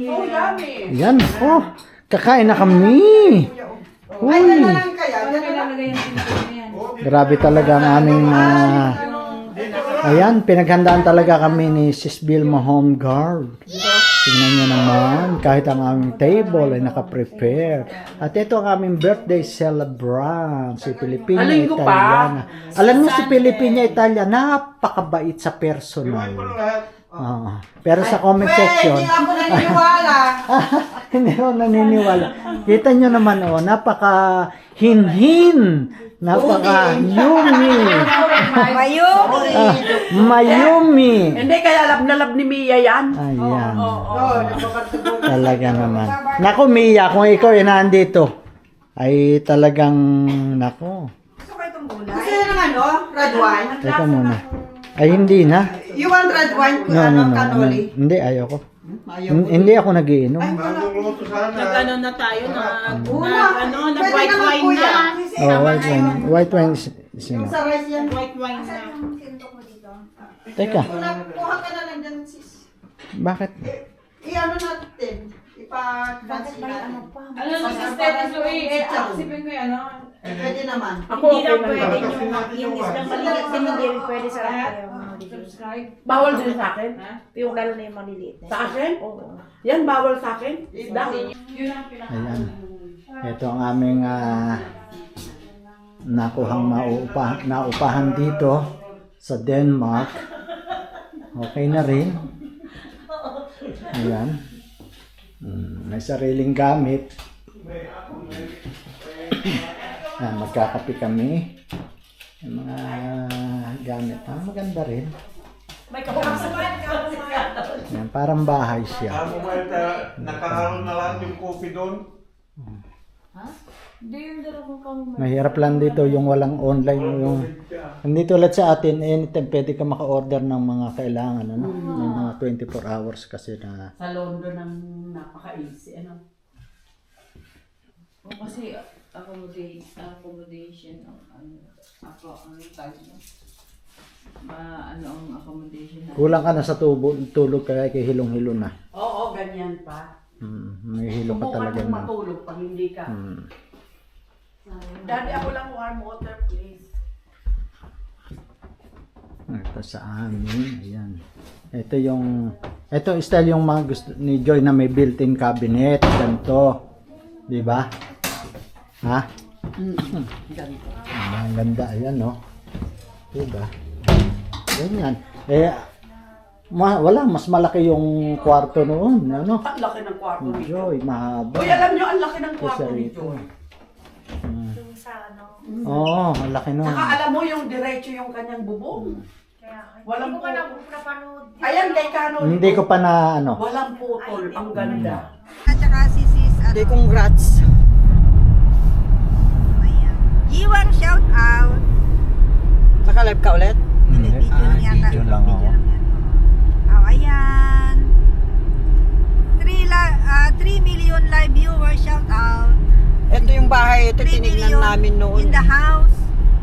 Oh, yummy. Yan, oh. Kakain na kami. Ay, Uy. na lang kaya. Ano nilalagay yung pinito na yan? Grabe talaga ang aming ayan, pinaghandaan talaga kami ni Sis Vilma Home Guard. Tingnan nyo naman, kahit ang aming table ay naka-prepare. At ito ang aming birthday celebrant, si Pilipina Alin ko pa? Italiana. Alam niyo si Pilipina Italiana, napakabait sa personal. Pero sa comment section, Hindi ako naniniwala. hindi ako naniniwala. Kita nyo naman, oh, napaka-hinhin. Napaka-yumi. Mayumi. Hindi, kaya lab na lab ni Mia yan. Ayan. Oo. Talaga naman. Naku, Mia, kung ikaw ay nandito, ay talagang, naku. Gusto nyo ng ano? Red wine? Teka muna. Ay, hindi na. You want red wine? Cannoli? Hindi, ayoko. Ayaw. Hindi ako nagiinom. Nag-ano na tayo na, Pwede white naman, wine kuya. na. Oh, white wine. White wine. Sino? Sa rice yan. White wine na. Teka, Kuha ka na lang dyan, sis. bakit? I-ano natin. Ipa-fancy natin. Ano na sister, isipin ko yan, ano? Pwede naman. Hindi na pwede yung isang maliliit din, hindi rin pwede sa akin. Subscribe. Bawal din sa akin? Yung lalo na yung maliliit. Sa akin? Oo. Yan, bawal sa akin? Isda. Yun ang pinaka. Ayan. Ito ang aming nakuhang naupahan dito sa Denmark. Okay na rin. Ayan. May sariling gamit. Ayan, magkakape kami. Yung mga gamit. Maganda rin. May kapakasapan ka. Ayan, parang bahay siya. Ako ba nakaharap na lang yung coffee doon? Hindi yung dalawang kami. Mahirap lang dito yung walang online. Yung, hindi tulad sa atin, anytime pwede ka maka-order ng mga kailangan. Ano? May mga 24 hours kasi na... Sa London ang napaka-easy. Ano? Kasi accommodation ang tag mo. Ano ang accommodation na? Kulang ka na sa tulog kaya kay hilong-hilo na. Oo, ganyan pa. May hilo ka Subukan talaga mong na. matulog pag hindi ka. Daddy, ako lang warm water, please. Ito sa amin. Ayan. Ito style yung mga gusto ni Joy na may built-in cabinet. Ganito. Di ba? Ha? Ganito. Ang ganda. Ayan, no? Diba? Ganyan. Wala. Mas malaki yung kwarto noon. Ano? Ang laki ng kwarto Ni ni Joy, mahaba. Uy, alam nyo, ang laki ng Isa kwarto ni rito. Joy. Oo, ang laki nun. Saka alam mo yung diretso yung kanyang bubong. Walang Hindi ko na putol. napanood. Ayan, kay Kano. Hindi ko pa na ano. Walang putol. Ang ganda. At saka si sis, Hindi, congrats. ayan. Jiwang shout out. Naka-live ka ulit? Hindi, video lang yata. Video lang ako. yan. Oh, ayan. 3 million live viewers, shout out. Ito yung bahay, ito 3 tinignan million namin noon. in the house.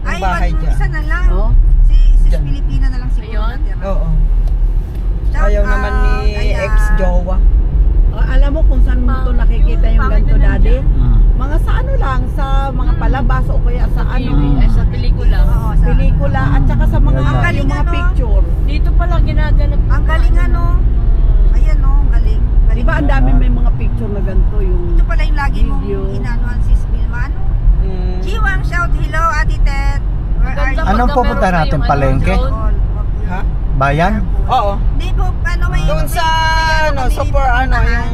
Yung Ay, bahay wag, dyan. isa na lang. Oh? Si Dyan. Pilipina na lang siguro natira. Oo. Shout Ayaw out, naman ni ayan. ex-jowa. Alam mo kung saan mo ito nakikita yung ganito, daddy? Ah. Mga sa ano lang, sa mga palabas o kaya sa ano, Sa pelikula. Oo, sa pelikula at saka sa mga, Ang galing, yung mga ano? picture. Dito pala ginaganap. Ang galing ano. Ayan o, ang galing. Di ba ang dami may mga picture na ganito yung... Ito pala yung lagi mong Video. inanuan sis Vilma. Ano? Jiwang shout, hello Ate Ted. Where are you? Anong pupunta natin? Palengke? All. Ha? Bayan? Oo. Di po, ano may... Doon sa, may super ano, yung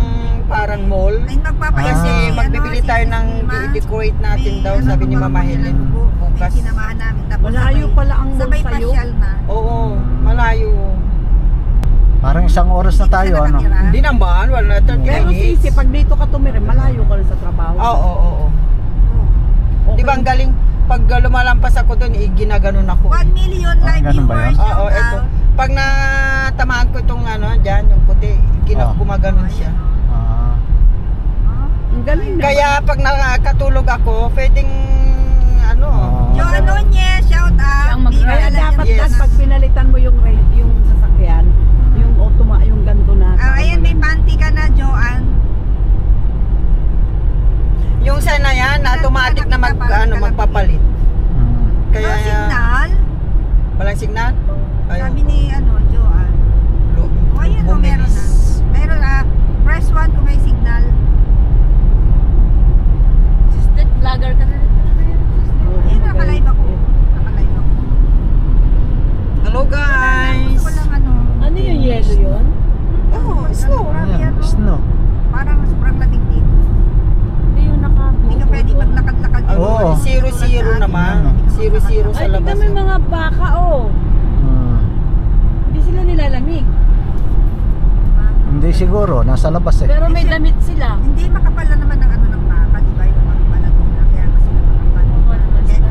parang mall. Ay, magpapayag Kasi si, magbibili si tayo Sis ng Vilma. i-decorate natin May, daw, ano, sabi ni Mama magpapabili Helen. ng buhok. Bukas. May sinamahan namin. Tapos Malayo pala ang mall sabay sa'yo. pasyal na. Oo, malayo. Parang isang oras na tayo, ano? Hindi naman, wala 30 Pero minutes. sisi, pag dito ka tumira, malayo ka rin sa trabaho. Oo. Di ba ang galing, pag lumalampas ako doon, ginaganon ako. 1 million live ganun ba viewers. yun? Oo, shout eto. out. Pag natamaan ko itong ano, dyan, yung puti, gumaganon siya. Ah. Ang galing na. Kaya pag nakatulog ako, pwedeng ano, Joan Nunez, shout out. Ang mag- Kaya Alam dapat niyo Yes. yan, pag pinalitan mo yung sasakyan, yung ganto na. Ayan, may panty ka na, Joanne. magpapalit. Kaya No signal. walang signal. Ayaw. Sabi ni Joanne. O ayan o, meron na. Meron na. Press 1 kung may signal. Sister, vlogger ka na rin. Ayun, nakalive ako. Nakalive ako. Hello guys. Gusto ko lang Ano yung yelo yun? Oh, slow. Grabe Ayan, ano. snow. Parang sobrang lamig dito. Hindi yung Hindi ka pwede maglakad-lakad. Ano, Oo. 0-0 naman. 0-0 sa Ay, labas. tignan mo yung mga baka, oh. Hmm. Hindi sila nilalamig. Hindi siguro, nasa labas eh. Pero may damit sila. Hindi makapal na naman ng ng baka, di ba? Yung mga balatuna, kaya nga sila makapal. Oo naman sila.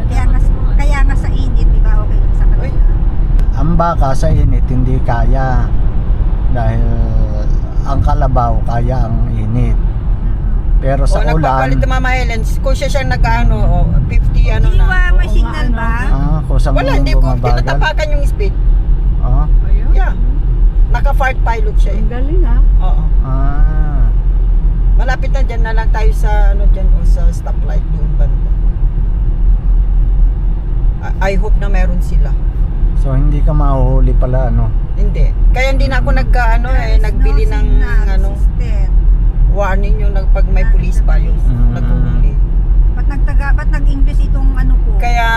Kaya nga sa init, di ba? Okay lang sa kanila. Ang baka sa init hindi kaya. Dahil ang kalabaw kaya ang init. Pero sa ulan, nagpapalit na Mama Helen. Kung siya siyang nag-ano, 50 ano Jiwa, na. may signal ba? kusang Wala, hindi ko bumabagal. tinatapakan yung speed. Ah, Yeah. Naka-fart pilot siya eh. Ang galing, ha? Oo. ah. Malapit na dyan na lang tayo sa dyan o sa stoplight doon banda. I hope na meron sila. So hindi ka mahuhuli pala Hindi. Kaya hindi na ako nagbili ng warning yung pag may police pa yung naghuhuli. Ba't nag-English itong ko? Kaya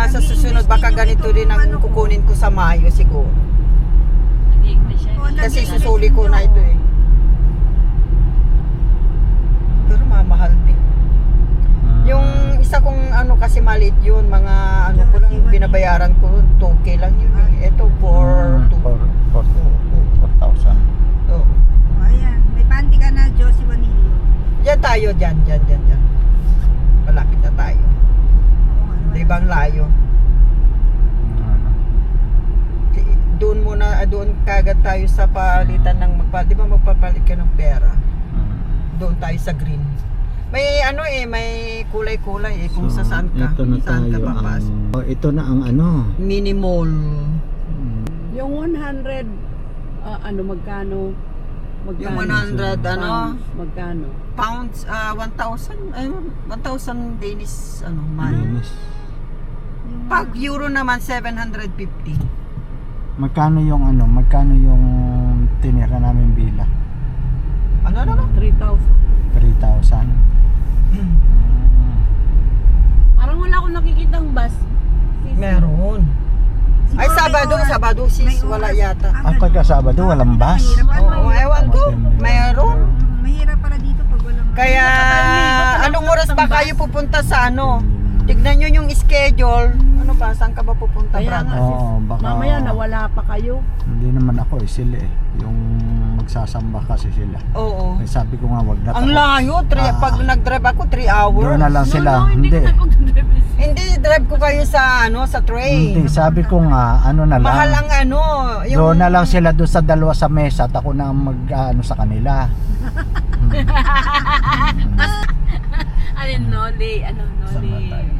sa susunod baka ganito din ang kukunin ko sa Mayo siguro. Nag-English siya. Kasi susuli ko na ito eh. Pero mamahal din. Yung isa kong kasi maliit yun, mga ko lang binabayaran ko, 2K lang yun eh. Ito 4,000. Oh. Ayan, may panty ka na, Josie Vanillo. Diyan tayo, dyan. Malapit na tayo. Di ba ang layo? Doon muna, doon kagad tayo sa palitan ng di ba magpapalit ka ng pera? Doon tayo sa green. May may kulay-kulay kung sa saan ka. Ito na Saan ka tayo papasok. ito na ang Mini mall. Yung 100, magkano? Yung 100 Magkano? pounds, 1,000 Danish money. Linis. Pag euro naman 750. Magkano yung tinira namin bila? Ano? 3,000. 3,000. Parang wala akong nakikitang bus. Meron. Ay, Sabado sis, wala yata. Pagka Sabado, walang bus. Oo, ewan ko. Meron. Mahirap para dito pag walang Kaya, anong oras ba kayo pupunta sa Tignan nyo yung schedule. Ano ba? Saan ka ba pupunta, Kaya brad? nga, Oo, baka Mamaya nawala pa kayo. hindi naman ako sila yung magsasamba kasi sila. Oo. Eh, sabi ko nga wag na Ang layo. Pag nag-drive ako, 3 hours. Doon na lang sila. Hindi Hindi. ka mag-drive. Hindi, drive ko kayo sa train. Hindi, sabi ko nga na lang. Mahal ang Doon na lang sila doon sa dalawa sa mesa at ako na ang sa kanila. Noli. Sama tayo.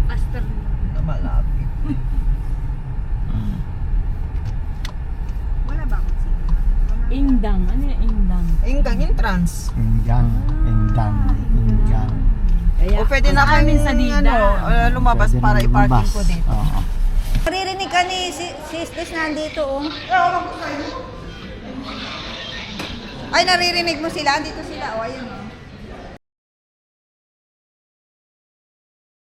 Pastor. Malapit. Wala ba akong signal? Indang. Ano yung indang? Inggang entrance. Inggang. Kaya, O pwede na Ang kami amin sa Dida. Lumabas Pwede para na i-parking lumabas. ko dito. Oo. Naririnig ka ni Sis nandito Ay, naririnig mo sila? Andito sila. Ayun.